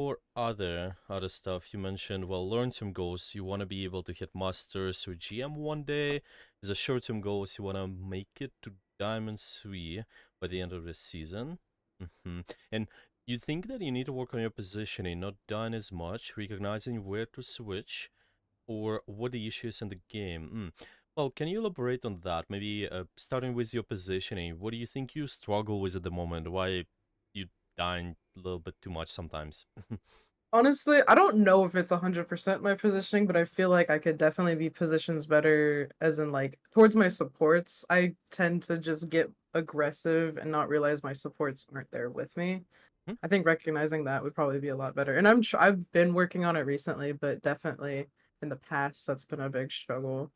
For other stuff, you mentioned, well, long-term goals, you want to be able to hit Masters or GM one day. As a short-term goals, you want to make it to Diamond 3 by the end of the season. And you think that you need to work on your positioning, not done as much, recognizing where to switch or what the issue is in the game. Well, can you elaborate on that? Maybe starting with your positioning, what do you think you struggle with at the moment? Why you dying a little bit too much sometimes? Honestly, I don't know if it's 100% my positioning, but I feel like I could definitely be positions better as in like towards my supports. I tend to just get aggressive and not realize my supports aren't there with me. Hmm? I think recognizing that would probably be a lot better. And I've been working on it recently, but definitely in the past that's been a big struggle.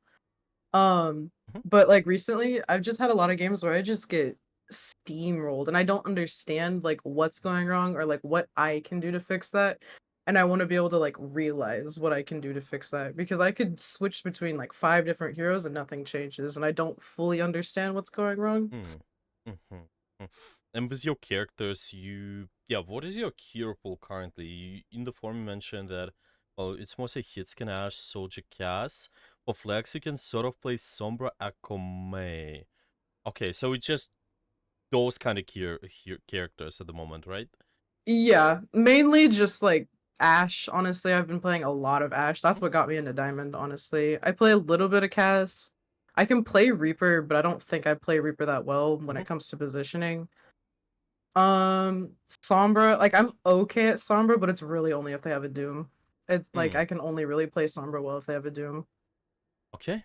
Um, Mhm. but like recently, I've just had a lot of games where I just get steamrolled and I don't understand like what's going wrong or like what I can do to fix that. And I want to be able to like realize what I can do to fix that because I could switch between like five different heroes and nothing changes and I don't fully understand what's going wrong. Hmm. Mhm. Mm. And with your characters, yeah, what is your hero pool currently? In the form you mentioned that, well, it's mostly Hitscan Ash, Soldier Cass. For Flex, you can sort of play Sombra Akome. Okay, so it's just those kind of characters at the moment, right? Yeah, mainly just like Ashe. Honestly, I've been playing a lot of Ashe. That's Mhm. what got me into Diamond, honestly. I play a little bit of Cass. I can play Reaper, but I don't think I play Reaper that well when Mhm. it comes to positioning. Sombra, like I'm okay at Sombra, but it's really only if they have a Doom. It's like Mm. I can only really play Sombra well if they have a Doom. Okay.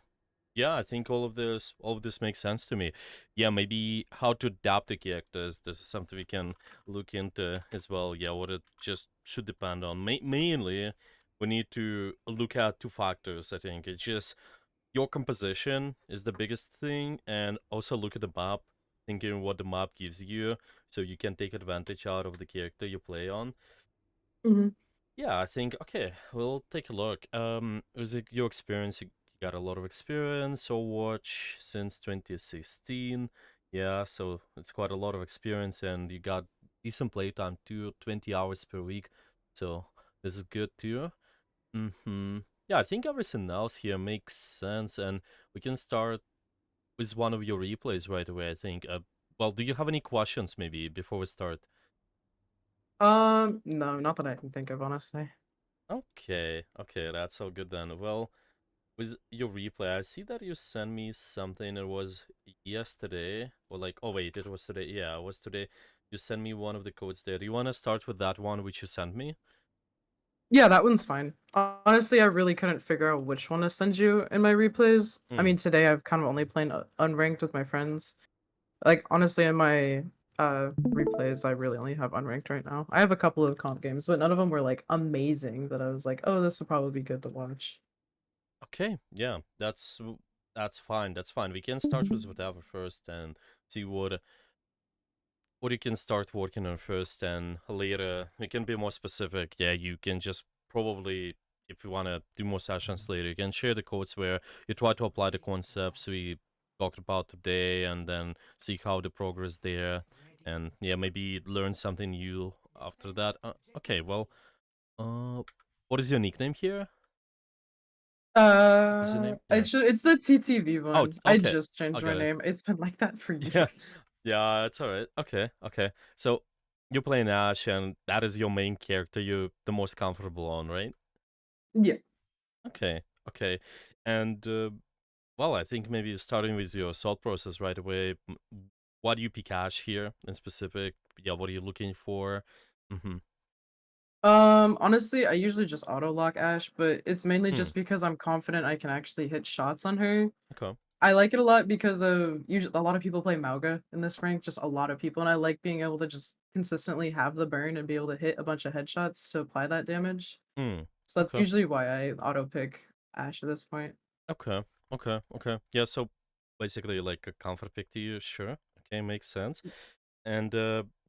Yeah, I think all of this makes sense to me. Yeah, maybe how to adapt the characters. This is something we can look into as well. Yeah, what it just should depend on. Mainly, we need to look at two factors. I think it's just your composition is the biggest thing, and also look at the map, thinking what the map gives you, so you can take advantage out of the character you play on. Mhm. Yeah, I think okay, we'll take a look. Was it your experience? You got a lot of experience, Overwatch since 2016. Yeah, so it's quite a lot of experience, and you got decent playtime too, 20 hours per week. So this is good too. Yeah, I think everything else here makes sense, and we can start with one of your replays right away. I think. Well, do you have any questions maybe before we start? No, not that I can think of, honestly. Okay, that's all good then. Well, with your replay, I see that you sent me something. It was yesterday, or like, oh wait, it was today. Yeah, it was today. You sent me one of the codes there. Do you want to start with that one which you sent me? Yeah, that one's fine. Honestly, I really couldn't figure out which one to send you in my replays. I Hmm. mean, today I've kind of only played unranked with my friends. Like honestly, in my replays, I really only have unranked right now. I have a couple of comp games, but none of them were like amazing that I was like, oh, this would probably be good to watch. Okay, yeah, that's fine. That's fine. We can start with whatever first and see what you can start working on first, and later we can be more specific. Yeah, you can just probably, if you want to do more sessions later, you can share the codes where you try to apply the concepts we talked about today, and then see how the progress there, and yeah, maybe learn something new after that. Okay, well, uh, what is your nickname here? What is your name? Yeah. It's the TTV Oh, one. I okay, just I changed my got it. name. It's been like that for Yeah, years. yeah, it's all right. Okay. So you're playing Ash, and that is your main character you're the most comfortable on, right? Yeah. Okay. And well, I think maybe starting with your thought process right away. Why do you pick Ash here in specific? Yeah, what are you looking for? Mm-hmm. Honestly, I usually just auto lock Ash, but it's mainly Hmm. just because I'm confident I can actually hit shots on her. Okay. I like it a lot because of usually a lot of people play Mauga in this rank, just a lot of people, and I like being able to just consistently have the burn and be able to hit a bunch of headshots to apply that damage. Hmm. So that's Okay. usually why I auto pick Ashe at this point. Okay. Okay. Yeah. So basically, like a comfort pick to you, sure. Okay, makes sense. And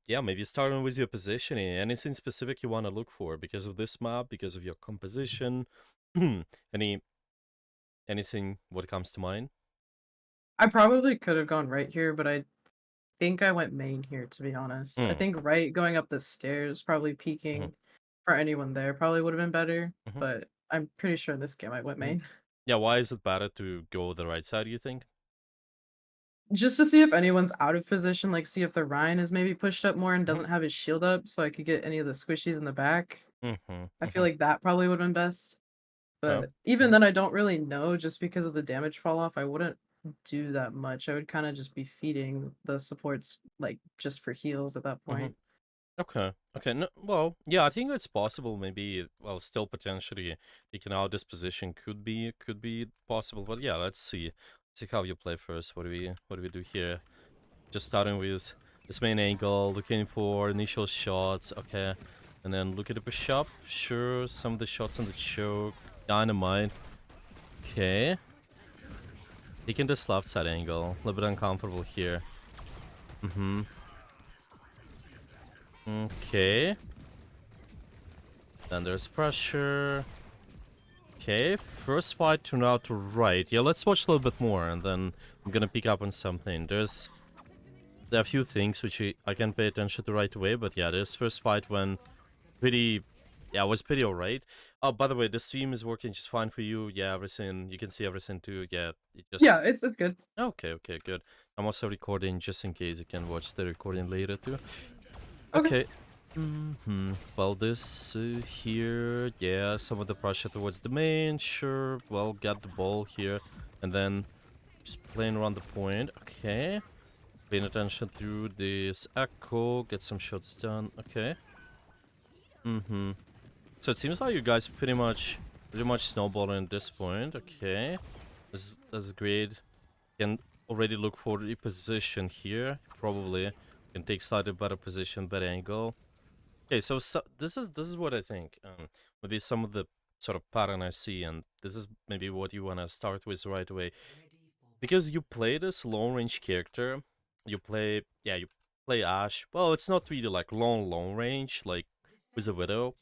yeah, maybe starting with your positioning. Anything specific you want to look for because of this map, because of your composition? Any anything what comes to mind? I probably could have gone right here, but I think I went main here to be honest. I Hmm. think right going up the stairs, probably Mhm. peeking. for anyone there probably would have been better, Hmm. but I'm pretty sure in this game I went Hmm. main. Yeah, why is it better to go the right side, you think? Just to see if anyone's out of position, like, see if the Ryan is maybe pushed up more and Hmm. doesn't have his shield up so I could get any of the squishies in the back. Hmm. I feel Hmm. like that probably would've been best, Okay. but even Hmm. then, I don't really know just because of the damage fall off, I wouldn't do that much. I would kinda just be feeding the supports, like, just for heals at that Hmm. point. Okay. Okay. No, well, yeah, I think it's possible. Maybe, well, still potentially taking out this position could be possible. But yeah, let's see. See how you play first. What do we do here? Just starting with this main angle, looking for initial shots. Okay, and then look at the push up. Sure, some of the shots on the choke. Dynamite. Okay, taking this left side angle. A little bit uncomfortable here. Mm-hmm. Okay. Then there's pressure. Okay, first fight turned out to right. Yeah, let's watch a little bit more, and then I'm gonna pick up on something. There are a few things which I can pay attention to right away, but yeah, this first fight went pretty, yeah, it was pretty alright. Oh, by the way, the stream is working just fine for you. Yeah, everything, you can see everything too. Yeah, it just, Yeah, it's good. okay, okay, good. I'm also recording just in case you can watch the recording later too. Okay. Okay. Well, this here, yeah, some of the pressure towards the main, sure. Well, got the ball here, and then just playing around the point. Okay, paying attention to this echo, get some shots done. Okay. So it seems like you guys pretty much snowballing at this point. Okay, that's great. Can already look for the position here. Probably can take slightly better position, better angle. Okay, so this is what I think. Maybe some of the sort of pattern I see, and this is maybe what you wanna start with right away, because you play this long range character. You play Ashe. Well, it's not really like long range like with a Widow,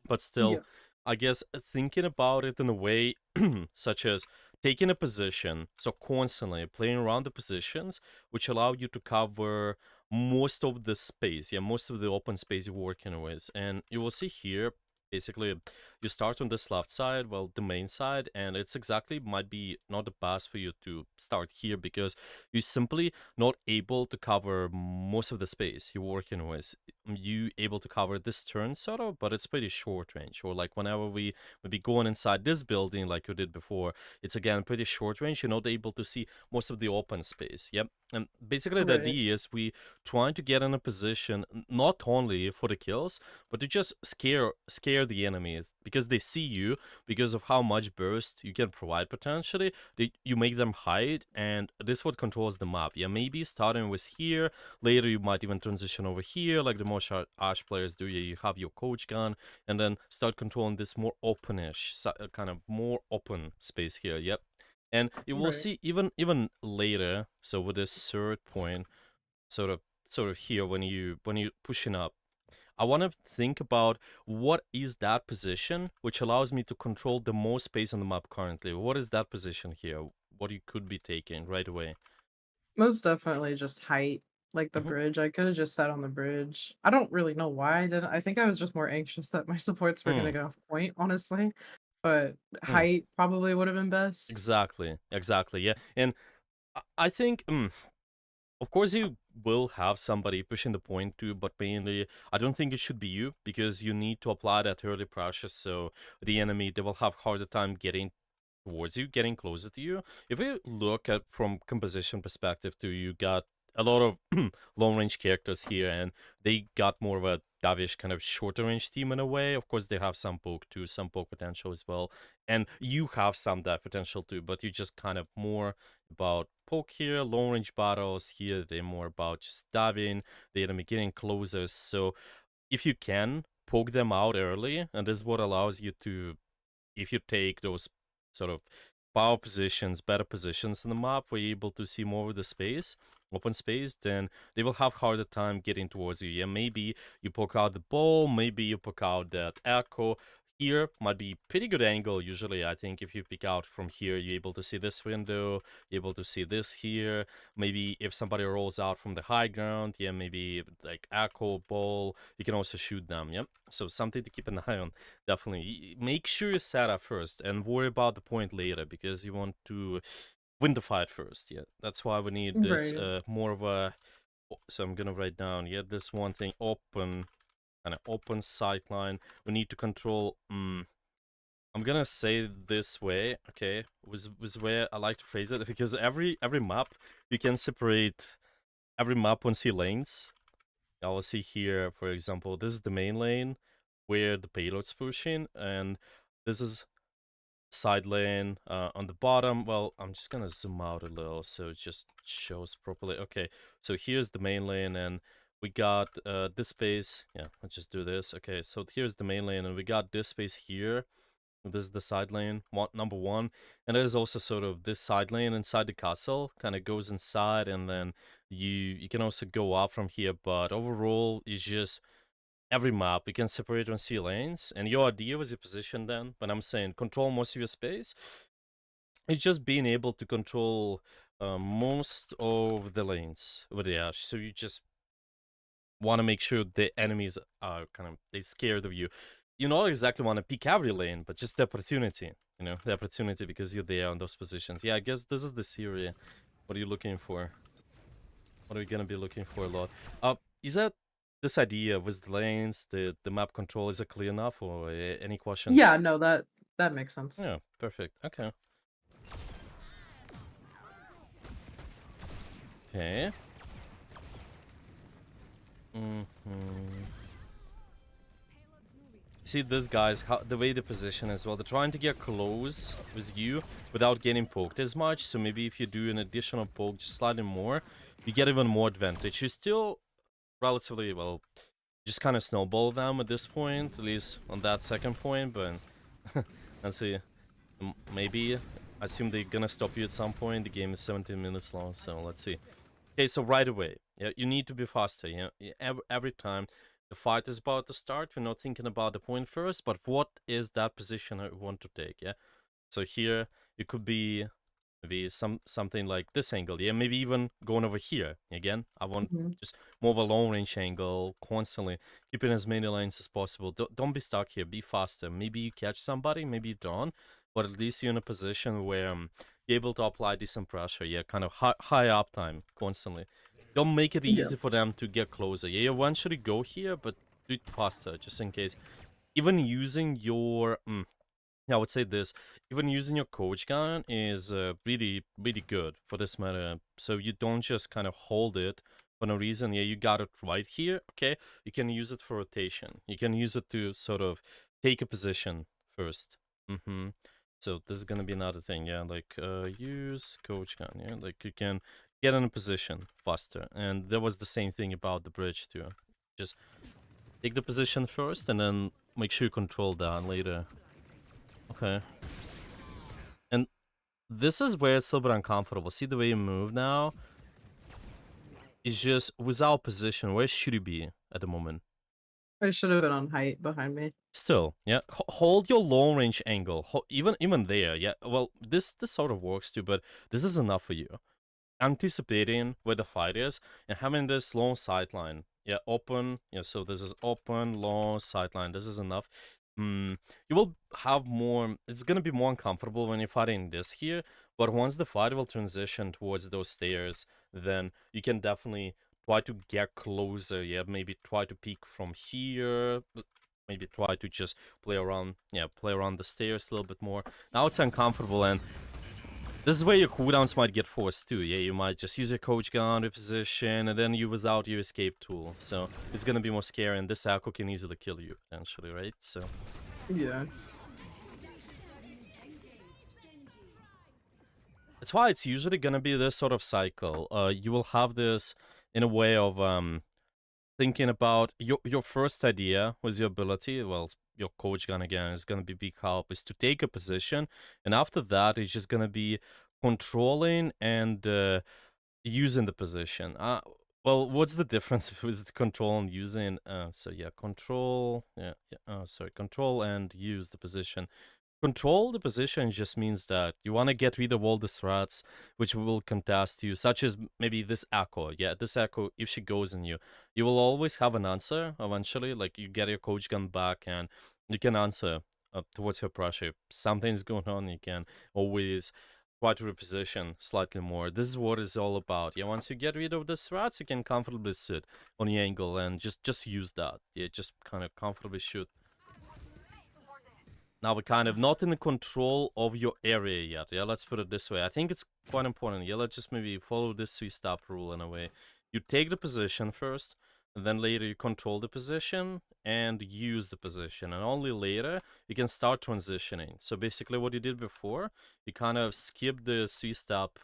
but still, Yeah. I guess thinking about it in a way such as taking a position, so constantly playing around the positions, which allow you to cover most of the space, yeah, most of the open space you're working with. And you will see here, basically, you start on this left side, well, the main side, and it's exactly might be not the best for you to start here because you're simply not able to cover most of the space you're working with. You able to cover this turn sort of, but it's pretty short range. Or like whenever we maybe going inside this building like you did before, it's again pretty short range. You're not able to see most of the open space. Yep. And basically the Right. idea is we trying to get in a position not only for the kills, but to just scare the enemies because they see you, because of how much burst you can provide potentially. You make them hide, and this is what controls the map. Yeah, maybe starting with here. Later, you might even transition over here, like the most Ashe players do. You have your coach gun, and then start controlling this more openish, kind of more open space here. Yep, and you will Right. see even later. So with this third point, sort of here when you pushing up. I want to think about what is that position which allows me to control the most space on the map currently. What is that position here? What you could be taking right away. Most definitely just height, like the Hmm. bridge. I could have just sat on the bridge. I don't really know why I didn't. I think I was just more anxious that my supports were gonna Mm, get off point, honestly. But mm. height probably would have been best. Exactly, yeah. And I think, of course, you will have somebody pushing the point too, but mainly, I don't think it should be you because you need to apply that early pressure so the enemy, they will have harder time getting towards you, getting closer to you. If we look at from composition perspective too, you got a lot of long range characters here, and they got more of a Davish kind of shorter range team in a way. Of course, they have some poke too, some poke potential as well, and you have some dive potential too, but you just kind of more about poke here, long range battles here. They're more about just diving, the enemy getting closer. So if you can poke them out early, and this is what allows you to, if you take those sort of power positions, better positions in the map, where you're able to see more of the space, open space, then they will have harder time getting towards you. Yeah, maybe you poke out the ball, maybe you poke out that echo. here might be pretty good angle. Usually, I think if you pick out from here, you're able to see this window, you're able to see this here. Maybe if somebody rolls out from the high ground, yeah, maybe like echo ball, you can also shoot them. Yeah, so something to keep an eye on. Definitely, make sure you set up first and worry about the point later because you want to win the fight first. Yeah, that's why we need this Right. more of a. So I'm gonna write down. Yeah, this one thing open, kind of open sightline. We need to control. I'm gonna say this way, okay? Was where I like to phrase it because every map you can separate every map on C lanes. I will see here, for example, this is the main lane where the payload's pushing, and this is side lane on the bottom. Well, I'm just gonna zoom out a little so it just shows properly. Okay, so here's the main lane, and we got this space. Yeah, let's just do this. Okay, so here's the main lane, and we got this space here. This is the side lane, number one, and there's also sort of this side lane inside the castle, kind of goes inside, and then you can also go up from here. But overall, it's just every map you can separate on C lanes, and your idea was your position. Then, when I'm saying control most of your space, it's just being able to control most of the lanes with the Ashe. So you just want to make sure the enemies are kind of they scared of you. You don't exactly want to pick every lane, but just the opportunity. You know, the opportunity because you're there on those positions. Yeah, I guess this is the Syria. What are you looking for? What are we gonna be looking for a lot? Is that this idea with the lanes, the map control, is it clear enough, or any questions? Yeah, no, that makes sense. Yeah, perfect. Okay. Okay. See these guys, how the way they position as well. They're trying to get close with you without getting poked as much. So maybe if you do an additional poke, just slightly more, you get even more advantage. You still relatively well, just kind of snowball them at this point, at least on that second point. But let's see, maybe I assume they're gonna stop you at some point. The game is 17 minutes long, so let's see. Okay, so right away, yeah, you need to be faster. Yeah, every time the fight is about to start, we're not thinking about the point first, but what is that position I want to take? Yeah, so here it could be maybe something like this angle. Yeah, maybe even going over here. Again, I want Mhm. just more of a long range angle constantly, keeping as many lanes as possible. Don't be stuck here. Be faster. Maybe you catch somebody, maybe you don't, but at least you're in a position where you're able to apply decent pressure. Yeah, kind of high uptime constantly. Don't make it Yeah. easy for them to get closer. Yeah, you eventually go here, but do it faster just in case. Even using your I would say this, even using your coach gun is really, really good for this meta. So you don't just kind of hold it for no reason. Yeah, you got it right here. Okay, you can use it for rotation. You can use it to sort of take a position first. So this is gonna be another thing. Yeah, like use coach gun. Yeah, like you can get in a position faster. And there was the same thing about the bridge too. Just take the position first, and then make sure you control that later. Okay. And this is where it's a little bit uncomfortable. See the way you move now? It's just without position. Where should you be at the moment? I should have been on height behind me. Still, yeah. Hold your long range angle. Even there, yeah. Well, this sort of works too, but this is enough for you. Anticipating where the fight is and having this long sideline. Yeah, open. Yeah, so this is open, long sideline. This is enough. You will have more. It's gonna be more uncomfortable when you're fighting this here. But once the fight will transition towards those stairs, then you can definitely try to get closer. Yeah, maybe try to peek from here. Maybe try to just play around. Yeah, play around the stairs a little bit more. Now it's uncomfortable, and this is where your cooldowns might get forced too. Yeah, you might just use your coach gun reposition, and then you without your escape tool. So it's gonna be more scary, and this Echo can easily kill you potentially, right? So Yeah. that's why it's usually gonna be this sort of cycle. You will have this in a way of thinking about your first idea was your ability. Well, your coach gun again is gonna be big help is to take a position, and after that it's just gonna be controlling and using the position. Well, what's the difference with control and using? So yeah, control. Yeah. Oh, sorry, control and use the position. Control the position just means that you want to get rid of all the threats which will contest you, such as maybe this echo. Yeah, this echo, if she goes in you, you will always have an answer eventually. Like you get your coach gun back and you can answer towards her pressure. If something's going on, you can always try to reposition slightly more. This is what it's all about. Yeah, once you get rid of the threats, you can comfortably sit on the angle and just use that. Yeah, just kind of comfortably shoot. Now we're kind of not in control of your area yet. Yeah, let's put it this way. I think it's quite important. Yeah, let's just maybe follow this three-step rule in a way. You take the position first, and then later you control the position and use the position. And only later you can start transitioning. So basically what you did before, you kind of skip the three-step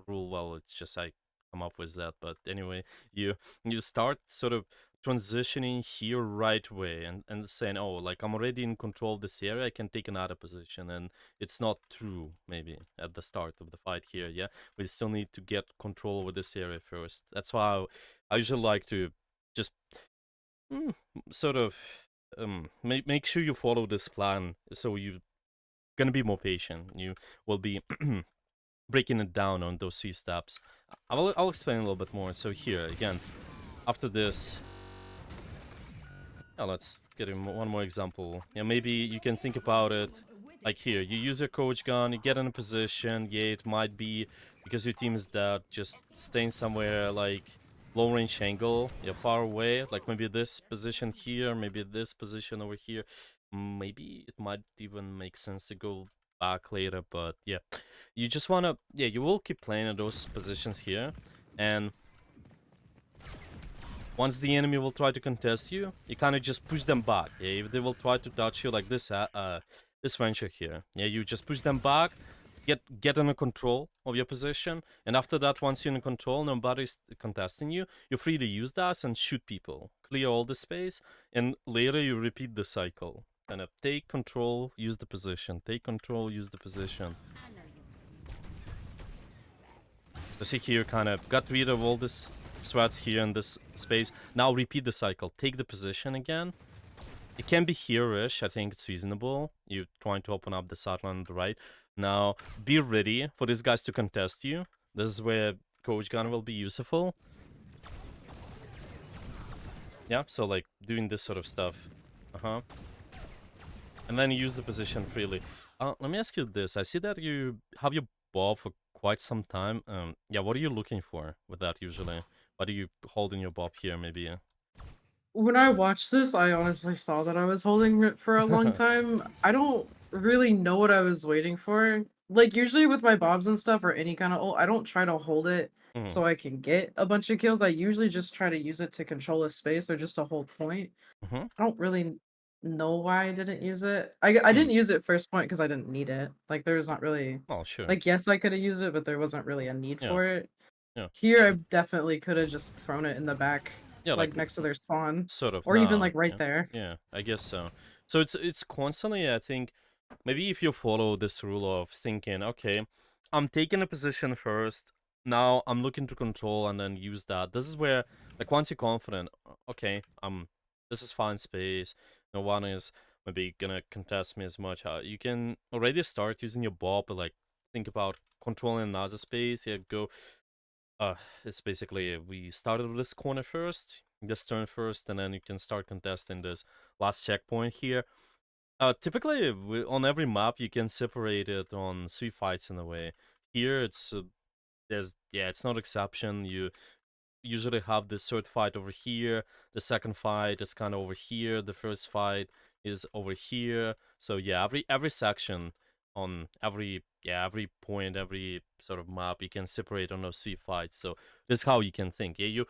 rule. Well, it's just I come up with that. But anyway, you start sort of transitioning here right way and saying, oh, like I'm already in control of this area, I can take another position. And it's not true maybe at the start of the fight here. Yeah, we still need to get control over this area first. That's why I usually like to just sort of make sure you follow this plan, so you're gonna be more patient. You will be breaking it down on those three steps. I'll explain a little bit more. So here again, after this, yeah, let's get one more example. Yeah, maybe you can think about it like here. You use your coach gun, you get in a position. Yeah, it might be because your team is dead, just staying somewhere like low range angle, yeah, far away. Like maybe this position here, maybe this position over here. Maybe it might even make sense to go back later, but yeah. You just wanna, yeah, you will keep playing in those positions here. And once the enemy will try to contest you, you kind of just push them back. Yeah, if they will try to touch you like this venture here, yeah, you just push them back, get under control of your position, and after that, once you're in control, nobody's contesting you, you're free to use that and shoot people, clear all the space, and later you repeat the cycle. Kind of take control, use the position, take control, use the position. So see here, kind of got rid of all this sweats here in this space. Now repeat the cycle. Take the position again. It can be here-ish. I think it's reasonable. You're trying to open up the sideline on the right. Now, be ready for these guys to contest you. This is where Coach Gun will be useful. Yeah, so like doing this sort of stuff. Uh-huh. And then use the position freely. Let me ask you this. I see that you have your bob for quite some time. Yeah, what are you looking for with that usually? Why do you hold in your bob here, maybe? When I watched this, I honestly saw that I was holding it for a long time. I don't really know what I was waiting for. Like, usually with my bobs and stuff or any kind of ult, I don't try to hold it Mm-hmm. so I can get a bunch of kills. I usually just try to use it to control a space or just to hold point. Mm-hmm. I don't really know why I didn't use it. I Mm. didn't use it first point because I didn't need it. Like, there's not really Oh, sure. like, yes, I could have used it, but there wasn't really a need Yeah. for it. Yeah. Here, I definitely could have just thrown it in the back, Yeah, like like, next to their spawn, sort of or even, now. like, right Yeah. there. Yeah, I guess so. So it's constantly, I think, maybe if you follow this rule of thinking, okay, I'm taking a position first, now I'm looking to control and then use that. This is where, like, once you're confident, okay, this is fine space, no one is maybe gonna contest me as much. You can already start using your bob, but like think about controlling another space. Yeah, go. It's basically we started with this corner first, this turn first, and then you can start contesting this last checkpoint here. Typically, on every map, you can separate it on three fights in a way. Here, it's not exception. You usually have this third fight over here. The second fight is kind of over here. The first fight is over here. So yeah, every section on every point, every sort of map, you can separate on those three fights. So this is how you can think. Yeah, you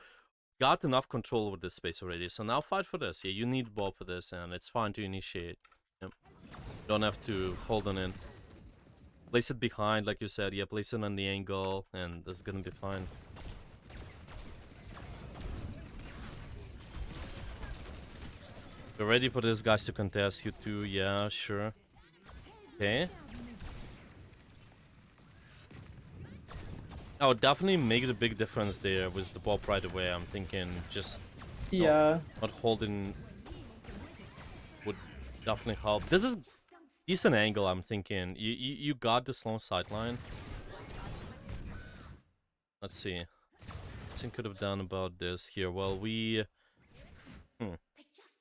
got enough control over this space already. So now fight for this. Yeah, you need Bob for this, and it's fine to initiate. Yep. Don't have to hold on in. Place it behind, like you said. Yeah, place it on the angle, and this is gonna be fine. We're ready for these guys to contest you too. Yeah, sure. Okay. Oh, definitely make a big difference there with the bob right away. I'm thinking just not Yeah. not holding would definitely help. This is decent angle. I'm thinking you got this long sideline. Let's see. What you could have done about this here? Well, we. Hmm.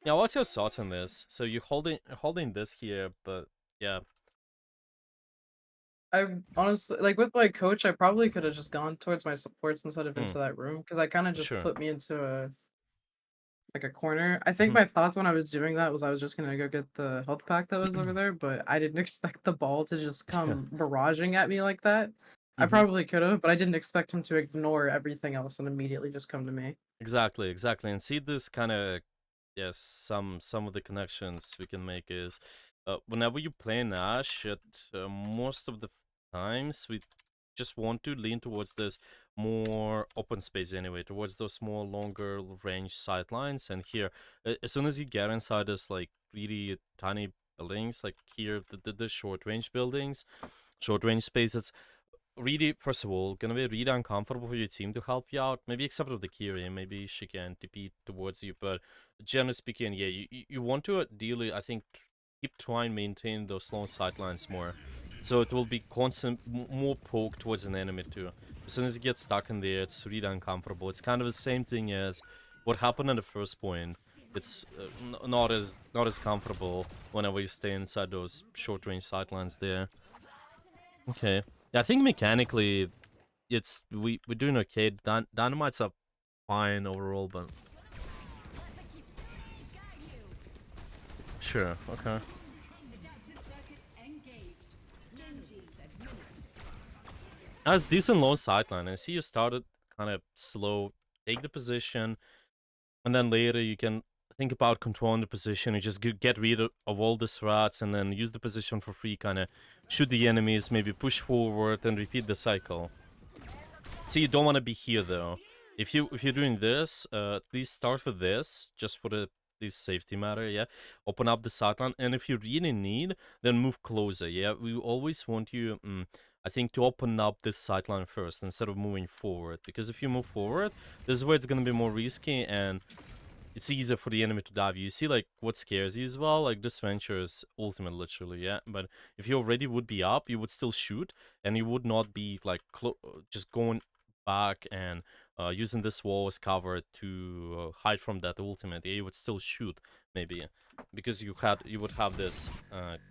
Yeah, what's your thoughts on this? So you holding this here, but yeah. I honestly like with my coach, I probably could have just gone towards my supports instead of Hmm. into that room because I kind of just Sure. put me into a like a corner. I think Hmm. my thoughts when I was doing that was I was just gonna go get the health pack that was over there, but I didn't expect the ball to just come barraging at me like that. I Hmm. probably could have, but I didn't expect him to ignore everything else and immediately just come to me. Exactly, exactly. And see this kind of yes, some of the connections we can make is whenever you play an Ashe, most of the times we just want to lean towards this more open space anyway, towards those more longer range sidelines. And here, as soon as you get inside this like really tiny buildings, like here the short range buildings, short range spaces, really, first of all, gonna be really uncomfortable for your team to help you out. Maybe except for the Kiri, maybe she can TP towards you. But generally speaking, yeah, you want to ideally, I think, keep trying maintain those long sidelines more. So it will be constant, more poke towards an enemy too. As soon as you get stuck in there, it's really uncomfortable. It's kind of the same thing as what happened in the first point. It's not as comfortable whenever you stay inside those short range sidelines there. Okay. Yeah, I think mechanically it's we're doing okay. Dynamites are fine overall, but sure, okay. That's decent low sideline. I see you started kind of slow, take the position, and then later you can think about controlling the position. You just get rid of all the threats, and then use the position for free. Kind of shoot the enemies, maybe push forward, and repeat the cycle. So you don't want to be here though. If you're doing this, at least start with this, just for the this safety matter, yeah. Open up the sideline, and if you really need, then move closer, yeah. We always want you, I think, to open up this sideline first instead of moving forward, because if you move forward, this is where it's gonna be more risky, and it's easier for the enemy to dive you. You see, like, what scares you as well? Like, this venture is ultimate, literally, yeah? But if you already would be up, you would still shoot, and you would not be, like, just going back and using this wall as cover to hide from that ultimate. Yeah, you would still shoot, maybe, because you would have this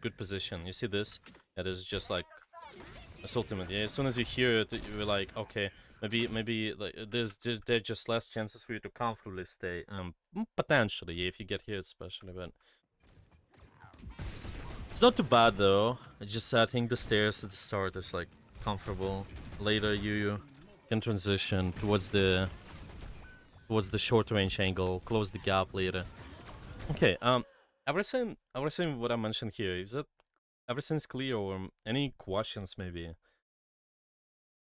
good position. You see this? It is just, like, it's ultimate. Yeah, as soon as you hear it, you're like, okay, maybe like there's just less chances for you to comfortably stay. Potentially, yeah, if you get hit, especially, but it's not too bad though. I think the stairs at the start is like comfortable. Later, you can transition towards the short range angle, close the gap later. Okay. Everything what I mentioned here, is that everything's clear or any questions maybe?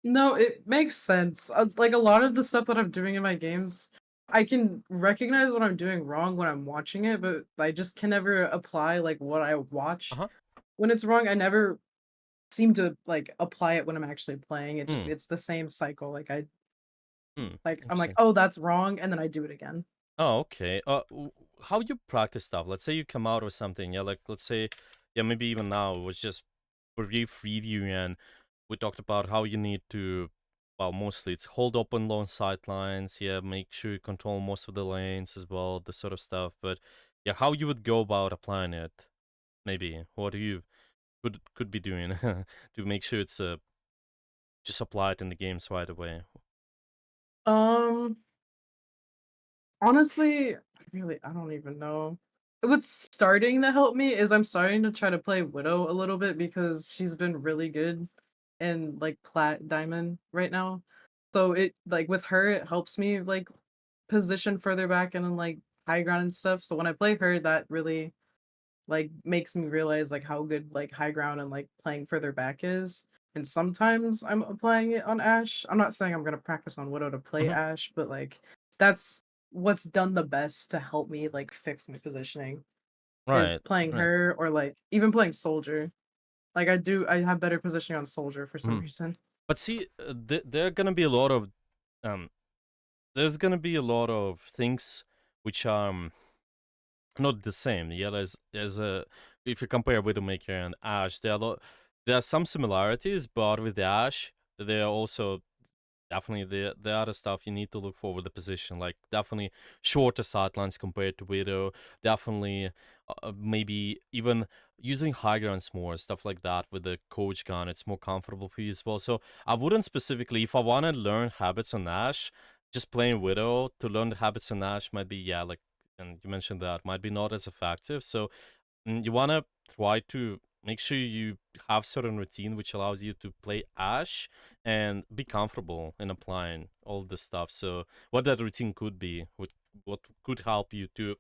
No, it makes sense. Like a lot of the stuff that I'm doing in my games, I can recognize what I'm doing wrong when I'm watching it, but I just can never apply like what I Uh watch huh. when it's wrong. I never seem to like apply it when I'm actually playing. Hmm. It's the same cycle. Hmm. I'm like, Interesting. "Oh, that's wrong," and then I do it again. Oh, okay. How you practice stuff? Let's say you come out with something, yeah. Like, let's say, yeah, maybe even now it was just brief review, and we talked about how you need to, well, mostly it's hold open long sidelines, yeah. Make sure you control most of the lanes as well, this sort of stuff. But yeah, how you would go about applying it? Maybe what you could be doing to make sure it's just apply it in the games right away. Um, Honestly, I don't even know. What's starting to help me is I'm starting to try to play Widow a little bit because she's been really good in like plat diamond right now. So it like with her it helps me like position further back and then like high ground and stuff. So when I play her that really like makes me realize like how good like high ground and like playing further back is. And sometimes I'm applying it on Ash. I'm not saying I'm gonna practice on Widow to play Hmm. Ash, but like that's what's done the best to help me like fix my positioning is Right. playing Right. her or like even playing Soldier. Like I have better positioning on Soldier for some Mhm. reason. But see, there are gonna be a lot of um, there's gonna be a lot of things which are not the same. Yeah, there's a if you compare Widowmaker and Ashe, there are some similarities, but with the Ashe, there are also definitely the other stuff you need to look for with the position, like definitely shorter sightlines compared to Widow, definitely maybe even using high grounds more, stuff like that with the coach gun, it's more comfortable for you as well. So I wouldn't specifically, if I want to learn habits on Ashe, just playing Widow to learn the habits on Ashe might be, yeah, like, and you mentioned that, might be not as effective. So you want to try to make sure you have certain routine which allows you to play Ashe and be comfortable in applying all this stuff. So what that routine could be, what could help you to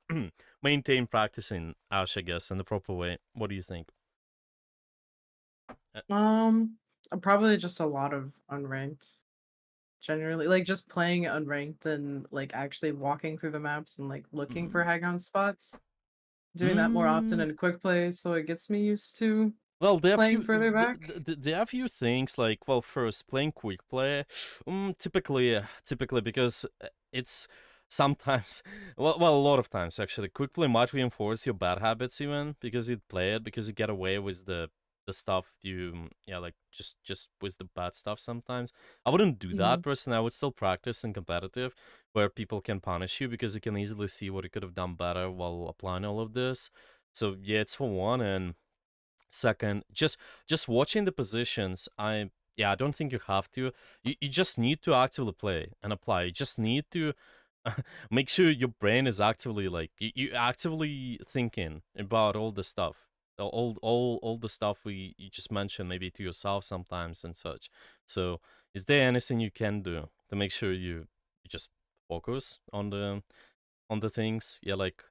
maintain practicing Ashe, I guess, in the proper way. What do you think? Uh, Um, Probably just a lot of unranked. Generally, like just playing unranked and like actually walking through the maps and like looking for mm, high ground spots. Doing that more often mm, in quick play, so it gets me used to Well, there are playing few further back. there are few things like, well, first playing quick play, typically because it's sometimes well a lot of times actually quick play might reinforce your bad habits even because you play it because you get away with the stuff you yeah like just with the bad stuff sometimes. I wouldn't do that Mhm. personally. I would still practice in competitive where people can punish you because you can easily see what you could have done better while applying all of this. So yeah, it's for one. And second, just watching the positions, I don't think you have to. You just need to actively play and apply. You just need to make sure your brain is actively like you actively thinking about all the stuff. All the stuff you just mentioned maybe to yourself sometimes and such. So is there anything you can do to make sure you just focus on the things? Yeah, like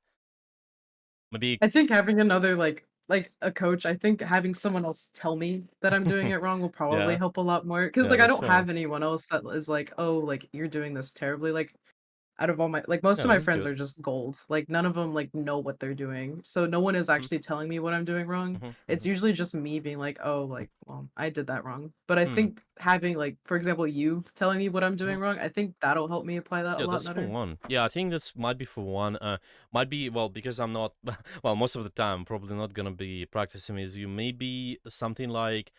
maybe I think having another like a coach, I think having someone else tell me that I'm doing it wrong will probably yeah, help a lot more. Cause yeah, like I that's don't fair. have anyone else that is like, "Oh, like, you're doing this terribly." Like, out of all my like, most Yeah, of my this is friends good. are just gold. Like, none of them like, know what they're doing. So, no one is Mm, actually telling me what I'm doing wrong. mhm, It's mhm. usually just me being like, "Oh, like, well, I did that wrong." But I Mm, think having, like, for example, you telling me what I'm mhm. doing wrong, I think that'll help me apply that a Yeah, lot that's for better. one. Yeah, I think this might be for one. Might be well because I'm not. Well, most of the time, probably not gonna be practicing with you. Maybe something like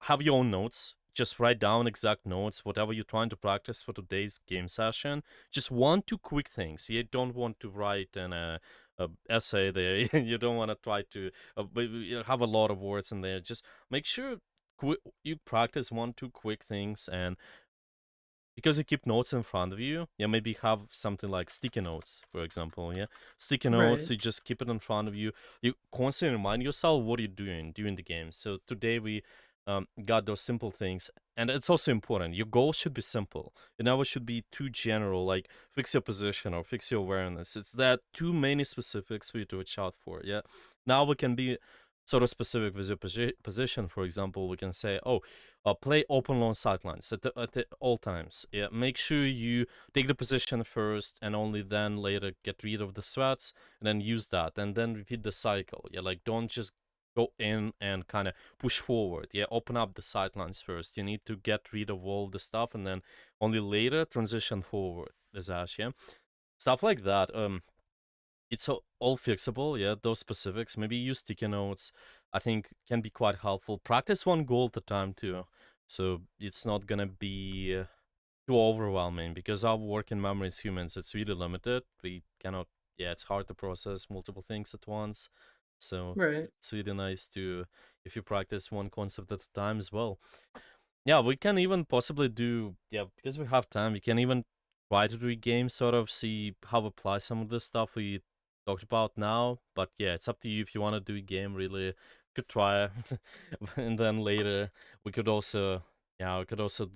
have your own notes. Just write down exact notes, whatever you're trying to practice for today's game session. Just one, two quick things. You don't want to write a essay there. You don't want to try to have a lot of words in there. Just make sure you practice one, two quick things, and because you keep notes in front of you, yeah, maybe have something like sticky notes, for example. Yeah, sticky notes, Right. you just keep it in front of you. You constantly remind yourself what you're doing during the game. So today we got those simple things, and it's also important. Your goal should be simple. It never should be too general, like fix your position or fix your awareness. It's that too many specifics for you to watch out for. Yeah, now we can be sort of specific with your position. For example, we can say, oh, play open long sidelines at all times. Yeah, make sure you take the position first and only then later get rid of the threats and then use that and then repeat the cycle. Yeah, like don't just go in and kind of push forward. Yeah, open up the sidelines first. You need to get rid of all the stuff and then only later transition forward. As Ash, yeah, stuff like that. It's all fixable, yeah, those specifics. Maybe use sticky notes, I think can be quite helpful. Practice one goal at a time too. So it's not gonna be too overwhelming because our working memory as humans, it's really limited. We cannot, yeah, it's hard to process multiple things at once. So Right. it's really nice to, if you practice one concept at a time as well. Yeah, we can even possibly do, yeah, because we have time, we can even try to do a game, sort of see how apply some of the stuff we talked about now. But yeah, it's up to you if you want to do a game, really. Could try. And then later, we could also, yeah, we could also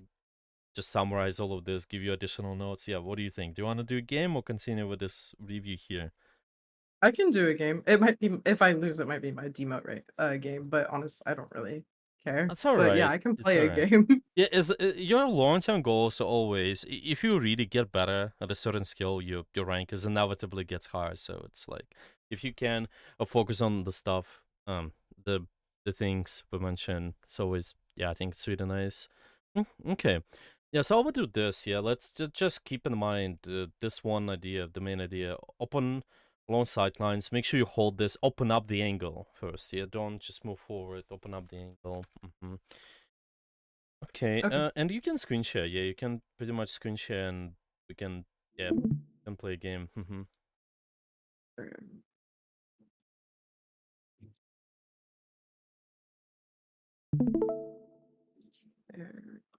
just summarize all of this, give you additional notes. Yeah, what do you think? Do you want to do a game or continue with this review here? I can do a game. It might be if I lose, it might be my demote right game, but honest, I don't really care. That's all But yeah, right. I can It's play all a right. game. Yeah, is your long-term goals are always if you really get better at a certain skill, your rank is inevitably gets higher. So it's like if you can focus on the stuff, the things we mentioned, it's always yeah, I think it's really nice. Okay. Yeah, so I would do this. Yeah, let's just keep in mind this one idea, the main idea. Open long sidelines. Make sure you hold this. Open up the angle first. Yeah, don't just move forward. Open up the angle. Okay. Okay. And you can screen share. Yeah, you can pretty much screen share, and we can yeah, can play a game.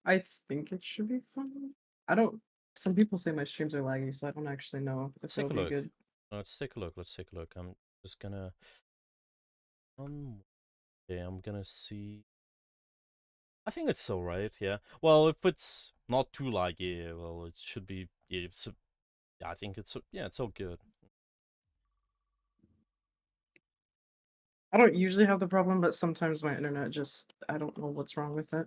I think it should be fun. I don't. Some people say my streams are laggy, so I don't actually know if Let's it'll take a be look. good. Let's take a look. Let's take a look. I'm just gonna. Okay, I'm gonna see. I think it's alright. Yeah. Well, if it's not too laggy, well, it should be. Yeah, yeah, I think it's. Yeah, it's all good. I don't usually have the problem, but sometimes my internet just I don't know what's wrong with it.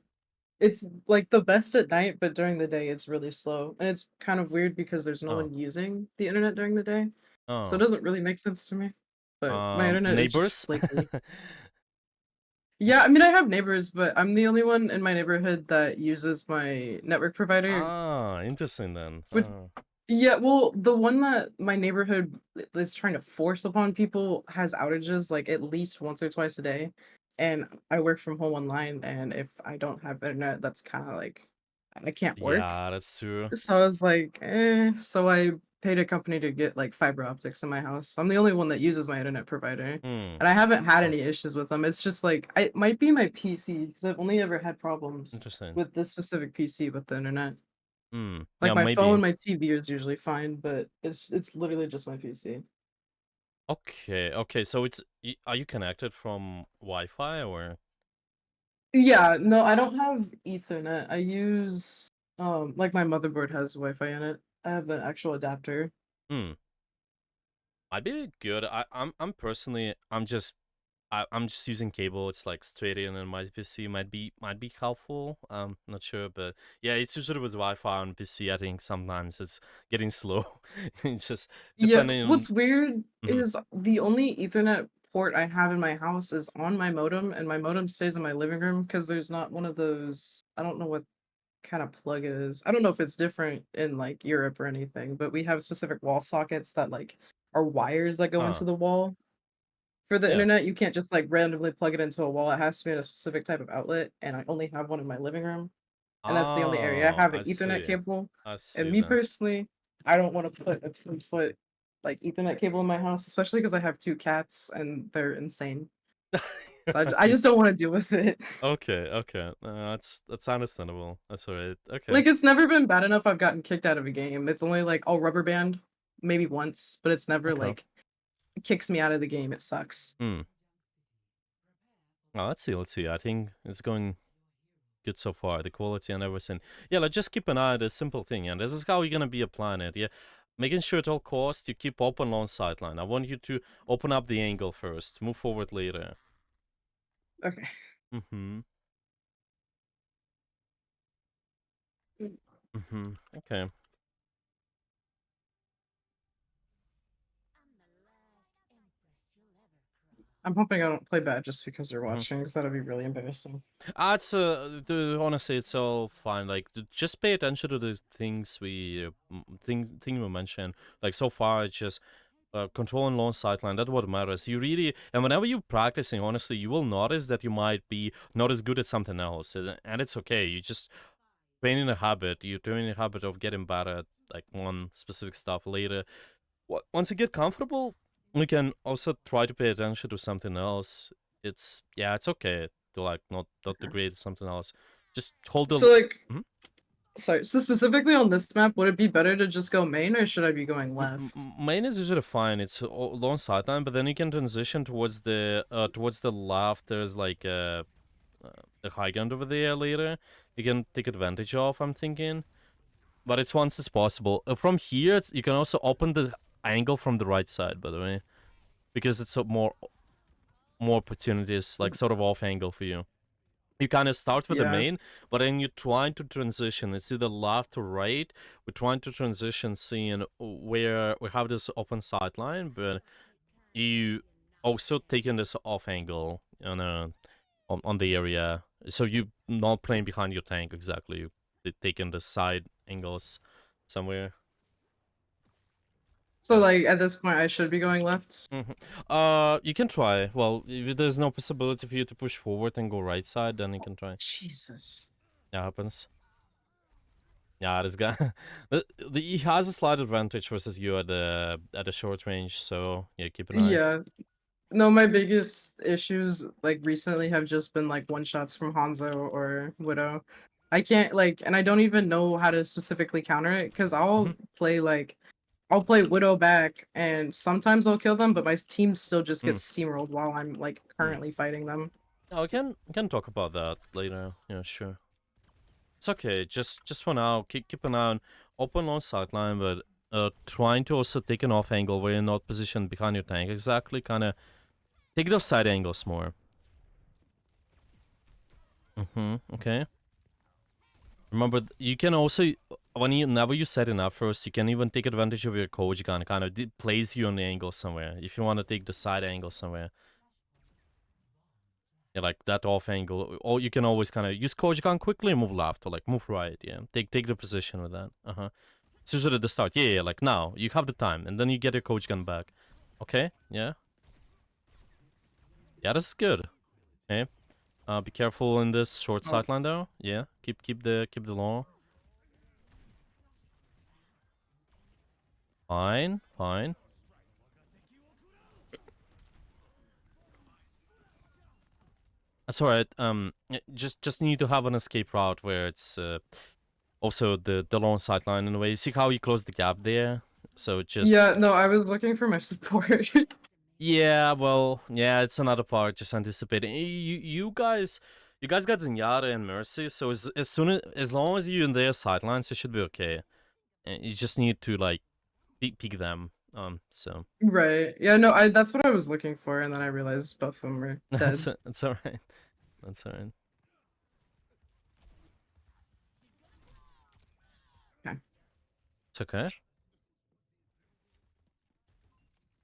It's like the best at night, but during the day it's really slow. And it's kind of weird because there's no Oh. one using the internet during the day. So it Oh. doesn't really make sense to me. But my internet is just Neighbors. flaky. Yeah, I mean I have neighbors, but I'm the only one in my neighborhood that uses my network provider. Ah, interesting then. Which yeah, well, the one that my neighborhood is trying to force upon people has outages like at least once or twice a day. And I work from home online, and if I don't have internet, that's kind of like I can't work. Yeah, that's true. So I was like, eh. So I paid a company to get like fiber optics in my house. I'm the only one that uses my internet provider. Hmm. And I haven't had Oh, any issues with them. It's just like it might be my PC because I've only ever had problems interesting. with this specific PC with the internet. Hmm. Like Yeah, my phone, maybe. my TV is usually fine, but it's literally just my PC. Okay. Okay. So are you connected from Wi-Fi or? Yeah, no, I don't have Ethernet. I use like my motherboard has Wi-Fi in it. I have an actual adapter. Hmm. Might be good. I'm personally I'm just using cable. It's like straight in my PC. Might be helpful. Not sure, but yeah, it's usually with Wi-Fi on PC. I think sometimes it's getting slow. It's just Yeah, depending on. what's weird Mhm. is the only Ethernet port I have in my house is on my modem, and my modem stays in my living room because there's not one of those. I don't know what kind of plug it is. I don't know if it's different in like Europe or anything, but we have specific wall sockets that like are wires that go Huh. into the wall. For the Yeah. internet, you can't just like randomly plug it into a wall. It has to be in a specific type of outlet, and I only have one in my living room, and that's the only area I Oh, have an I Ethernet see. cable. I And see me then. personally, I don't want to put a 10-foot like Ethernet cable in my house, especially because I have two cats and they're insane. So I just don't want to deal with it. Okay, okay. That's understandable. That's alright. Okay, Like it's never been bad enough I've gotten kicked out of a game. It's only like I'll rubber band maybe once, but it's never okay. like it kicks me out of the game. It sucks. Hmm. Oh, let's see. Let's see. I think it's going good so far. The quality and everything. Yeah, like just keep an eye on the simple thing, and this is how you're gonna be applying it. Yeah, making sure at all costs you keep open long sideline. I want you to open up the angle first. Move forward later. Okay. Mm-hmm. Mm-hmm. Okay. I'm hoping I don't play bad just because they're Mm-hmm. watching, because that'd be really embarrassing. Honestly, it's all fine. Like, just pay attention to the things we mentioned. Like so far, it's just controlling long sideline. That's what matters. You really, and whenever you're practicing, honestly, you will notice that you might be not as good at something else, and it's okay. You just training a habit. You're training a habit of getting better at like one specific stuff later. Once you get comfortable, you can also try to pay attention to something else. It's okay to like not Okay. degrade something else. Just hold the. So like Mhm. sorry, so specifically on this map, would it be better to just go main or should I be going left? Main is usually fine. It's long sideline, but then you can transition towards the left. There's like the high ground over there later. You can take advantage of. I'm thinking, but it's once it's possible. From here, you can also open the angle from the right side. By the way, because it's a more opportunities, like sort of off angle for you. You kind of start with the Yeah. main, but then you're trying to transition. It's either left or right. We're trying to transition, seeing where we have this open sideline, but you also taking this off angle on the area. So you not playing behind your tank exactly. You're taking the side angles somewhere. So like at this point, I should be going left. You can try. Well, if there's no possibility for you to push forward and go right side, then you can try. Jesus. That happens. Yeah, this guy, he has a slight advantage versus you at the short range. So yeah, keep an eye. Yeah. No, my biggest issues like recently have just been like one shots from Hanzo or Widow. I can't like, and I don't even know how to specifically counter it because Mhm. I'll play Widow back and sometimes I'll kill them, but my team still just Mm. gets steamrolled while I'm like currently fighting them. Oh, we can talk about that later. Yeah, sure. It's okay. Just for now, keep an eye on open on sideline, but trying to also take an off angle where you're not positioned behind your tank exactly. Kind of take those side angles more. Okay. Remember, you can also whenever you set it up first, you can even take advantage of your coach gun. Kind of place you on the angle somewhere if you want to take the side angle somewhere. Yeah, like that off angle, or you can always kind of use coach gun quickly and move left or like move right. Yeah, take the position with that. It's usually at the start. Yeah, like now you have the time, and then you get your coach gun back. Okay, yeah, yeah, that's good. Okay, be careful in this short Oh, sideline though. Yeah, keep the law. Fine. That's alright. Just need to have an escape route where it's also the long sideline in a way. You see how you close the gap there? So just yeah, no, I was looking for my support. yeah, well, yeah, it's another part. Just anticipating. You guys got Zenyatta and Mercy. So as long as you're in their sidelines, you should be okay. And you just need to like peek them. So Right. Yeah, no, I that's what I was looking for, and then I realized both of them were dead. that's alright. That's alright. Okay. It's okay.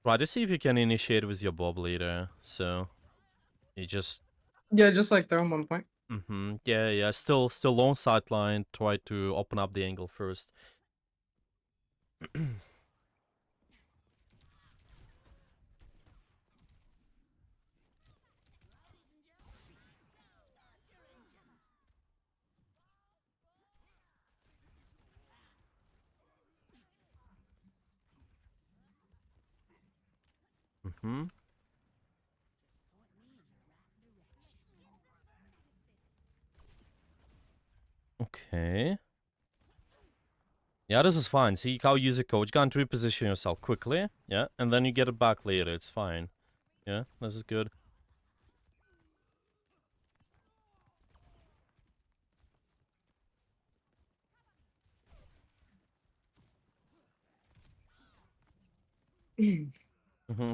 Try to see if you can initiate with your Bob leader. So you just Yeah, just like throw him 1 point. yeah. Still long sideline. Try to open up the angle first. Okay. Yeah, this is fine. See how you use a coach gun to reposition yourself quickly. Yeah, and then you get it back later. It's fine. Yeah, this is good.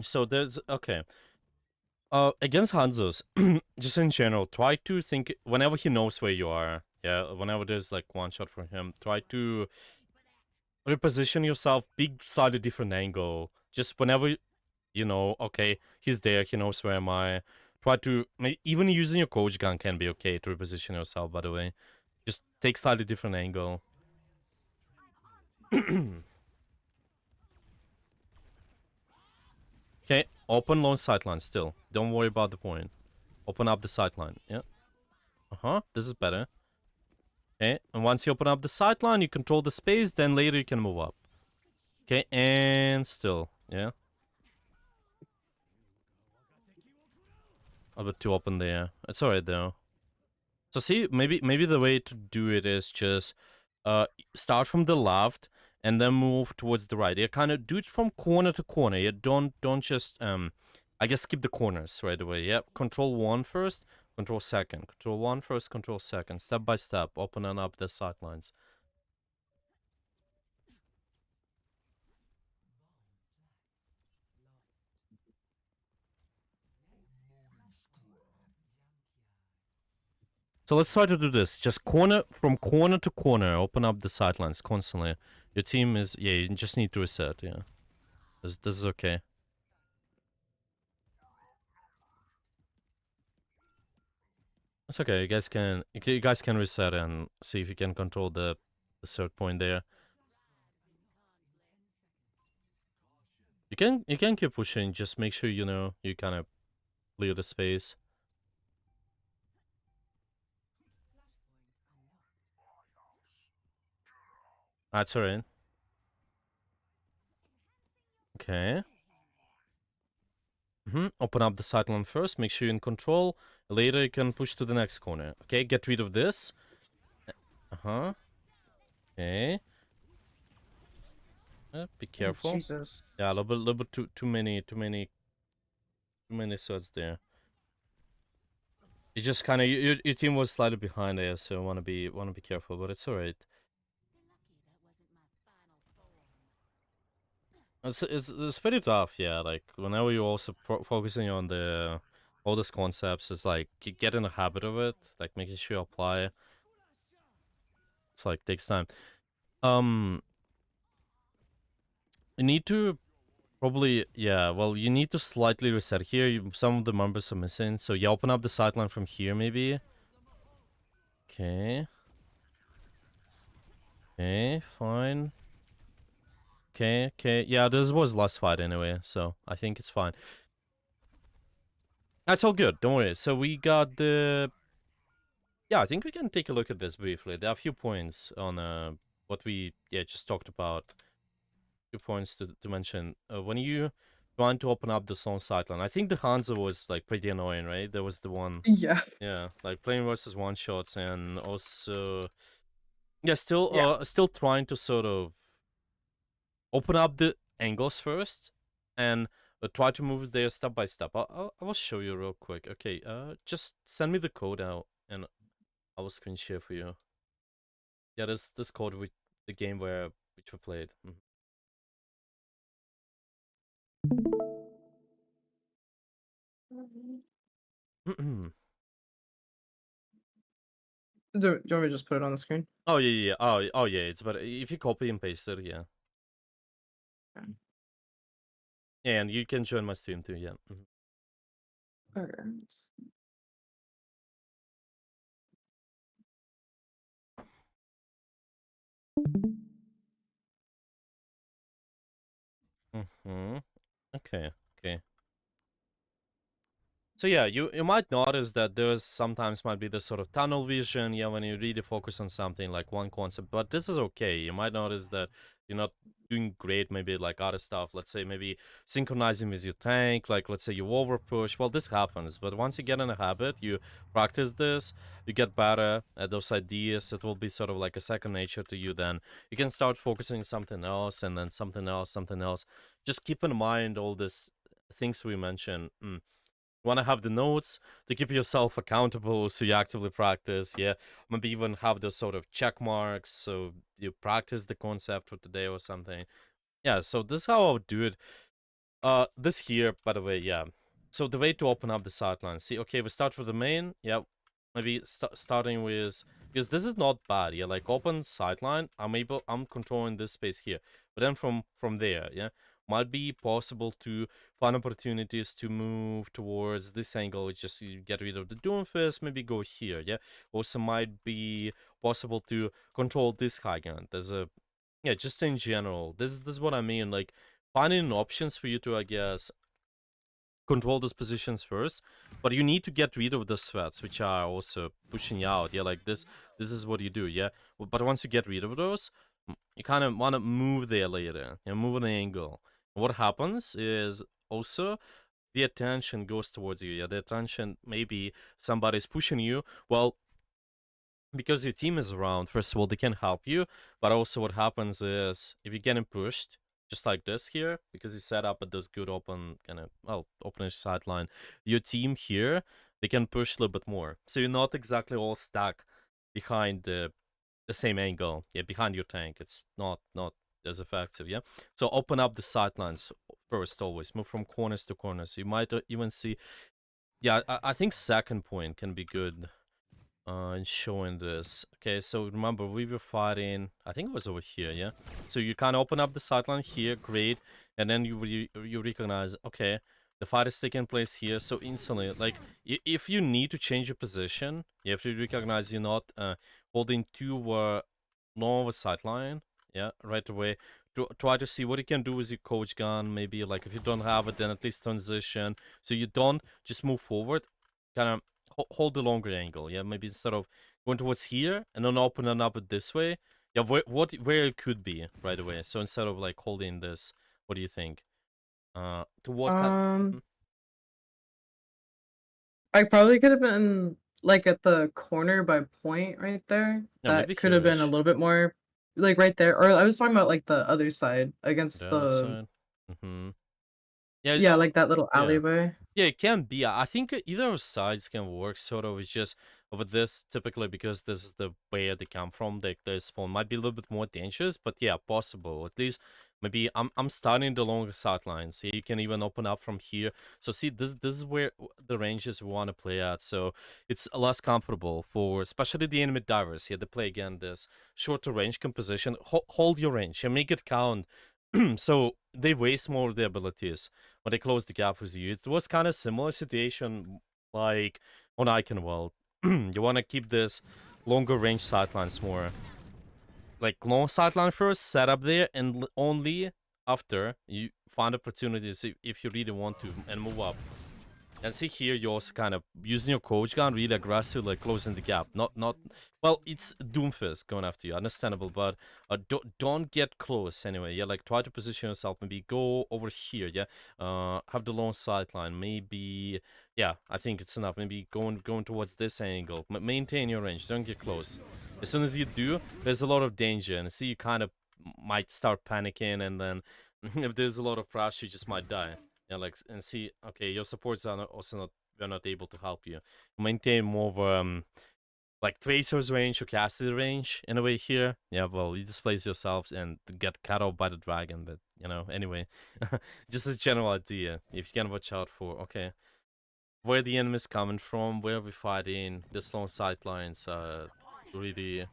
So there's okay. Against Hanzo's, just in general, try to think whenever he knows where you are. Yeah, whenever there's like one shot from him, try to reposition yourself, big slightly different angle. Just whenever you know, okay, he's there, he knows where am I. Try to even using your coach gun can be okay to reposition yourself. By the way, just take slightly different angle. Okay, open long sideline still. Don't worry about the point. Open up the sideline. Yeah. This is better. Okay, and once you open up the sideline, you control the space, then later you can move up. Okay, and still. Yeah. A bit too open there. It's alright though. So see, maybe the way to do it is just start from the left and then move towards the right. You kind of do it from corner to corner. You don't just I guess skip the corners right away. Yep. Control one first, control second. Control one first, control second. Step by step, opening up the sidelines. So let's try to do this. Just from corner to corner, open up the sidelines constantly. Your team is yeah, you just need to reset, yeah. This is okay. It's okay. You guys can reset and see if you can control the third point there. You can keep pushing. Just make sure you kind of clear the space. That's alright. Okay. Open up the sideline first. Make sure you're in control. Later you can push to the next corner. Okay. Get rid of this. Okay. Be Oh, careful. Jesus. Yeah, a little bit too many swords there. You just kind of your team was slightly behind there, so wanna be careful, but it's alright. It's pretty tough, yeah. Like whenever you're also focusing on the all these concepts, it's like you get in the habit of it, like making sure you apply. It's like takes time. Um, you need to probably yeah. Well, you need to slightly reset here. Some of the members are missing, so you open up the sideline from here maybe. Okay. Okay, fine. Okay. Yeah, this was last fight anyway, so I think it's fine. That's all good. Don't worry. So we got the. Yeah, I think we can take a look at this briefly. There are a few points on what we just talked about. Few points to mention. When you trying to open up the song sideline, I think the Hanzo was like pretty annoying, right? There was the one. Yeah. Yeah, like playing versus one shots and also Yeah. still trying to sort of open up the angles first and try to move there step by step. I will show you real quick. Okay, just send me the code out and I will screen share for you. Yeah, this code with the game which we played. Mm-hmm. Do you want me to just put it on the screen? Oh yeah. Oh yeah. It's better if you copy and paste it. Yeah, Okay. and you can join my stream too. Yeah. Alright. Okay. Okay. So yeah, you might notice that there's sometimes might be this sort of tunnel vision, yeah, when you really focus on something like one concept, but this is okay. You might notice that you're not doing great, maybe like other stuff. Let's say maybe synchronizing with your tank, like let's say you over push. Well, this happens, but once you get in a habit, you practice this, you get better at those ideas. It will be sort of like a second nature to you. Then you can start focusing on something else, and then something else, something else. Just keep in mind all this things we mentioned. You want to have the notes to keep yourself accountable so you actively practice. Yeah, maybe even have those sort of check marks so you practice the concept for today or something. Yeah, so this is how I would do it. This here, by the way, yeah. So the way to open up the sideline. See, okay, we start with the main. Yeah, maybe starting with because this is not bad. Yeah, like open sideline. I'm controlling this space here, but then from there, yeah, might be possible to find opportunities to move towards this angle. Just you get rid of the Doomfist. Maybe go here. Yeah, also might be possible to control this Gigant. There's a yeah, just in general. This is what I mean. Like finding options for you to, I guess, control those positions first, but you need to get rid of the sweats which are also pushing out. Yeah, like this is what you do. Yeah, but once you get rid of those, you kind of want to move there later and move an angle. What happens is also the attention goes towards you. Yeah, the attention, maybe somebody's pushing you. Well, because your team is around, first of all, they can help you. But also, what happens is if you're getting pushed, just like this here, because you set up at this good open kind of openish sideline, your team here they can push a little bit more. So you're not exactly all stuck behind the same angle. Yeah, behind your tank, it's not as effective. Yeah, so open up the sidelines first. Always move from corners to corners. You might even see. Yeah, I think second point can be good and showing this. Okay, so remember we were fighting. I think it was over here. Yeah. So you kind of open up the sideline here, great, and then you recognize. Okay, The fight is taking place here, so instantly, like, if you need to change your position, you have to recognize you're not holding too long of a sideline, yeah, right away. Try to see what you can do with your coach gun, maybe, like, if you don't have it, then at least transition, so you don't just move forward, kind of hold the longer angle, yeah, maybe instead of going towards here, and then opening up it this way, yeah, where it could be, right away, so instead of, like, holding this, what do you think? To what kind? Um, Mhm. I probably could have been like at the corner by point right there. Yeah, maybe That could have been a here-ish. little bit more like right there. Or I was talking about like the other side The against other the side. Mm-hmm. Yeah, yeah, like that little yeah. alleyway. Yeah, it can be. I think either sides can work, sort of. It's just with this, typically, because this is the where they come from, the spawn might be a little bit more dangerous, but yeah, possible. At least, maybe I'm starting the longer sidelines. Yeah, you can even open up from here. So see, this is where the ranges we want to play at. So it's less comfortable for, especially the enemy divers. Yeah, they play again this shorter range composition. Hold your range and make it count. So they waste more of their abilities when they closed the gap with you. It was kind of similar situation like on Icon World. You want to keep this longer range sidelines more. Like long sideline first, set up there, and only after you find opportunities if you really want to and move up. And see here, you're also kind of using your coach gun really aggressive, like closing the gap. Not well, it's Doomfist going after you, understandable, but don't get close anyway. Yeah, like try to position yourself. Maybe go over here. Yeah, have the long sideline. Maybe yeah, I think it's enough. Maybe going towards this angle. Maintain your range. Don't get close. As soon as you do, there's a lot of danger, and see you kind of might start panicking, and then if there's a lot of pressure, you just might die. Yeah, like, and see, okay, your supports are also not, they're not able to help you. Maintain more of like Tracer's range or Cassidy range in a way here. Yeah, well, you displace yourselves and get cut off by the dragon, but, anyway. Just a general idea, if you can watch out for, okay, where the enemy's coming from, where we fighting, the long sidelines, really,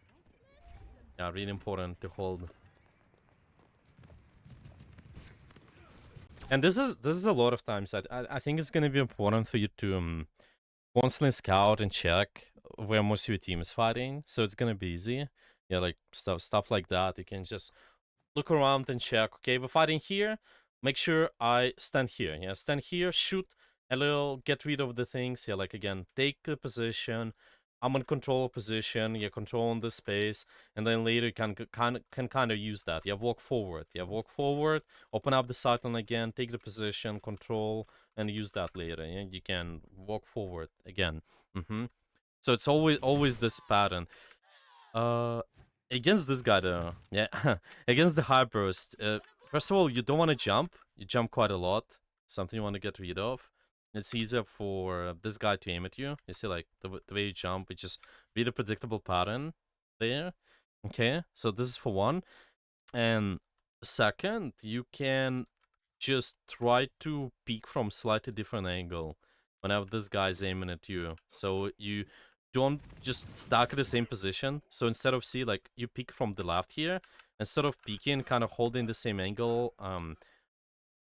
yeah, really important to hold. And this is a lot of times, I think it's gonna be important for you to, constantly scout and check where most of your team is fighting, so it's gonna be easy. Yeah, like stuff like that. You can just look around and check. Okay, we're fighting here. Make sure I stand here. Yeah, stand here. Shoot a little. Get rid of the things. Yeah, like again, take the position. I'm in control position. Yeah, controlling the space, and then later you can kind of use that. Yeah, walk forward. Yeah, walk forward. Open up the sideline again. Take the position. Control and use that later. Yeah, you can walk forward again. So it's always this pattern. Uh, Against this guy though, yeah, against the high burst. First of all, you don't want to jump. You jump quite a lot. Something you want to get rid of. It's easier for this guy to aim at you. You see, like the way you jump, it's just really predictable pattern there. Okay, so this is for one. And second, you can just try to peek from slightly different angle whenever this guy's aiming at you. So you don't just stack at the same position. So instead of see, like, you peek from the left here, instead of peeking, kind of holding the same angle,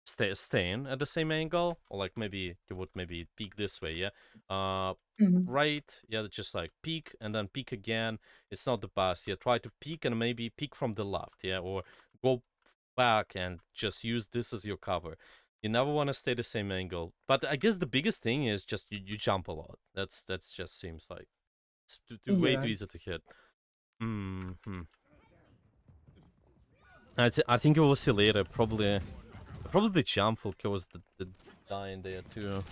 staying at the same angle, or like maybe you would maybe peek this way, yeah. Mhm. Right, yeah, just like peek and then peek again. It's not the best. Yeah, try to peek and maybe peek from the left, yeah, or go back and just use this as your cover. You never want to stay the same angle. But I guess the biggest thing is just you jump a lot. That's just seems like it's way too Yeah. easy to hit. Hmm. I think we will see later. Probably the jump will cause the dying there too.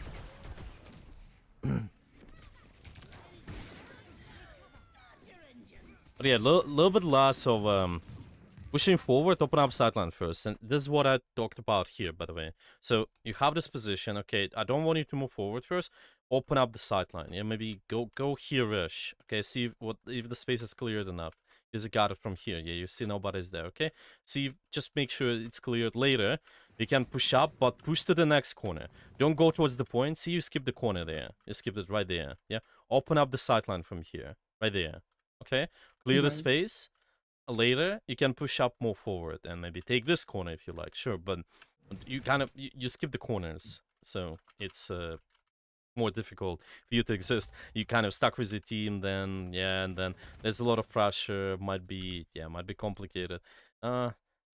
But yeah, little bit less of pushing forward, open up sideline first, and this is what I talked about here, by the way. So you have this position. Okay, I don't want you to move forward first. Open up the sideline. Yeah, maybe go here-ish. Okay, see if the space is cleared enough. You just got it from here. Yeah, you see nobody's there. Okay, see, just make sure it's cleared later. You can push up, but push to the next corner. Don't go towards the point. See, you skip the corner there. You skipped it right there. Yeah, open up the sideline from here, right there. Okay, clear the Okay. space. Later you can push up more forward and maybe take this corner if you like, sure, but you kind of you skip the corners. so it's more difficult for you to exist. You kind of stuck with your team, then yeah, and then there's a lot of pressure. Might be complicated. Uh,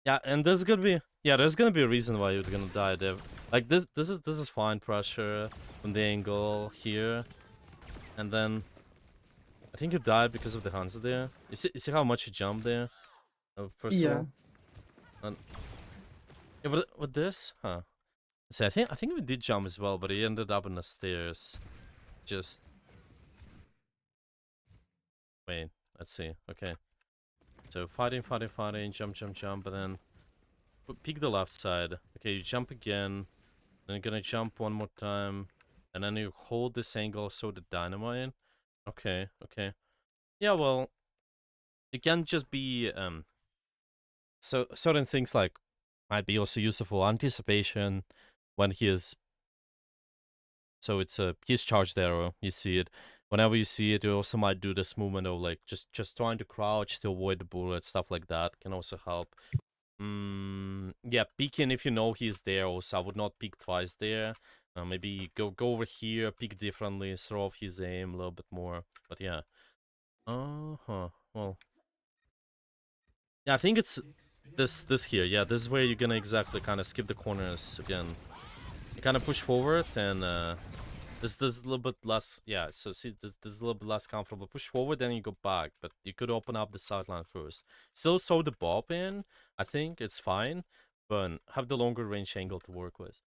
yeah, and there's gonna be a reason why you're gonna die there. Like this is fine pressure from the angle here, and then I think you died because of the Hanzo there. You see how much you jumped there? First of Yeah. all, and yeah, with this, huh? See, I think we did jump as well, but he ended up in the stairs. Just wait. Let's see. Okay. So fighting, jump, and then pick the left side. Okay, you jump again, then you're gonna jump one more time, and then you hold this angle so the dynamite. Okay, okay. Yeah, well, it can just be so certain things like might be also useful anticipation when he is so it's a his charged arrow. You see it. Whenever you see it, you also might do this movement of like just trying to crouch to avoid the bullet, stuff like that can also help. Yeah, peeking if you know he's there. Also, I would not peek twice there. Maybe go over here, peek differently, throw off his aim a little bit more. But yeah. Well, yeah, I think it's this here. Yeah, this is where you're gonna exactly kind of skip the corners again. You kind of push forward and this is a little bit less. Yeah, so see this is a little bit less comfortable. Push forward, then you go back, but you could open up the sideline first. Still throw the bob in. I think it's fine, but have the longer range angle to work with.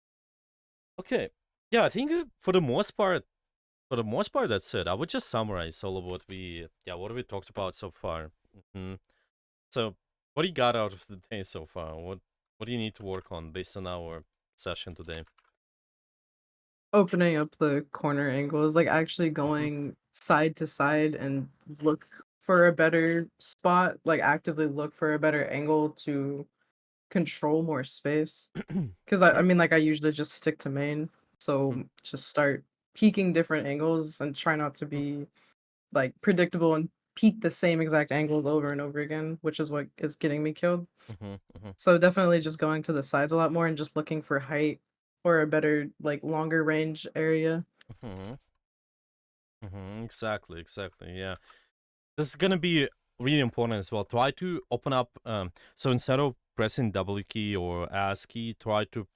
Okay, yeah, I think for the most part, that's it. I would just summarize all of what we talked about so far. So, what do you got out of the day so far? What do you need to work on based on our session today? Opening up the corner angles, like actually Mm-hmm. going side to side and look for a better spot, like actively look for a better angle to control more space. Because I Mm-hmm. mean, like I usually just stick to main, so just start peeking different angles and try not to be like predictable and peek the same exact angles over and over again, which is what is getting me killed. Mm-hmm. Mm-hmm. So definitely just going to the sides a lot more and just looking for height or a better like longer range area. Mm-hmm. Exactly, exactly. Yeah. This is gonna be really important as well. Try to open up. So instead of pressing W key or S key, try to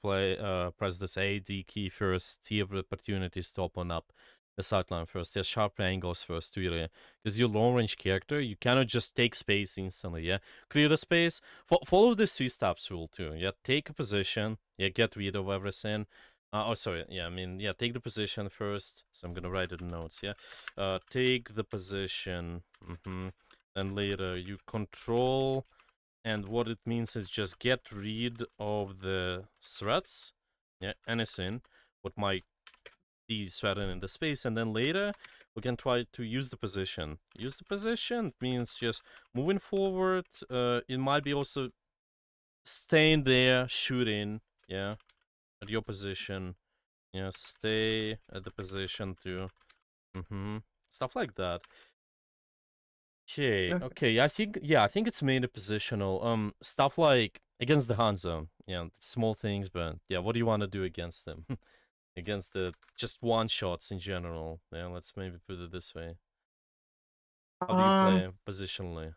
press this A D key first. See if opportunities to open up the sideline first. Yeah, sharp angles first, really. Because you're long range character, you cannot just take space instantly. Yeah, clear the space. Follow the three steps rule too. Yeah, take a position. Yeah, get rid of everything. Sorry. Yeah, I mean, yeah, take the position first. So I'm gonna write it in notes. Yeah, take the position. And later you control, and what it means is just get rid of the threats. Yeah, anything what might be threatened in the space, and then later we can try to use the position. Use the position means just moving forward. It might be also staying there, shooting. Yeah, at your position. Yeah, stay at the position too. Stuff like that. Okay, Okay. okay. I think it's mainly positional. Stuff like against the Hanzo. Yeah, small things, but yeah, what do you want to do against them? Against the just one shots in general. Yeah, let's maybe put it this way. How do you Um, play positionally?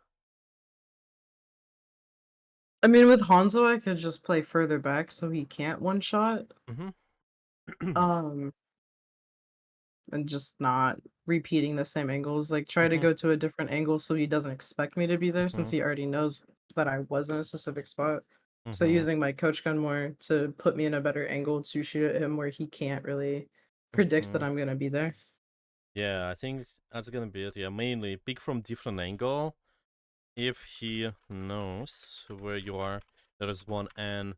I mean, with Hanzo, I could just play further back so he can't one shot. Mm-hmm. Um, and just not repeating the same angles. Like try to mm-hmm. go to a different angle so he doesn't expect me to be there since Mm-hmm. he already knows that I was in a specific spot. So Mm-hmm. using my coach gun more to put me in a better angle to shoot at him where he can't really predict that Mm-hmm. I'm gonna be there. Yeah, I think that's gonna be it. Yeah, mainly pick from different angle. If he knows where you are, there is one. And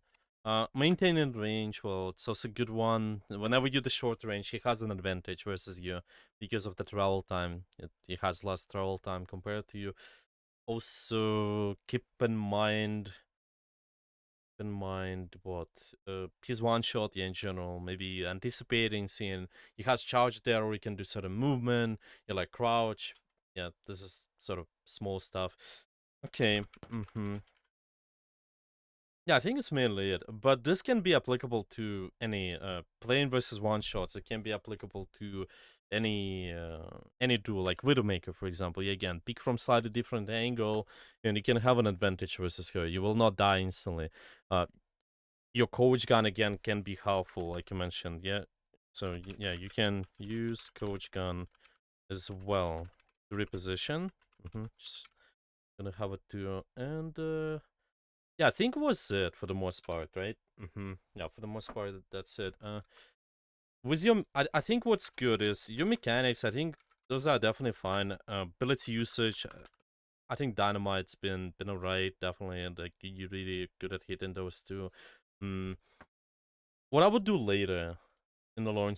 maintaining range, well, it's also a good one. Whenever you do the short range, he has an advantage versus you because of the travel time. He has less travel time compared to you. Also, keep in mind what his one shot, yeah, in general, maybe anticipating seeing he has charge there, or he can do certain movement, you like crouch. Yeah, this is sort of small stuff. Okay. Yeah, I think it's mainly it. But this can be applicable to any plane versus one shots. It can be applicable to any duel, like Widowmaker, for example. Again, pick from slightly different angle, and you can have an advantage versus her. You will not die instantly. Your coach gun again can be helpful, like you mentioned. Yeah, so yeah, you can use coach gun as well to reposition. Just gonna have it too, and yeah, I think was it for the most part, right? Yeah, for the most part, that's it. With your, I think what's good is your mechanics. I think those are definitely fine. Ability usage. I think Dynamite's been alright, definitely, and like you're really good at hitting those two. Mm, what I would do later in the Lawrence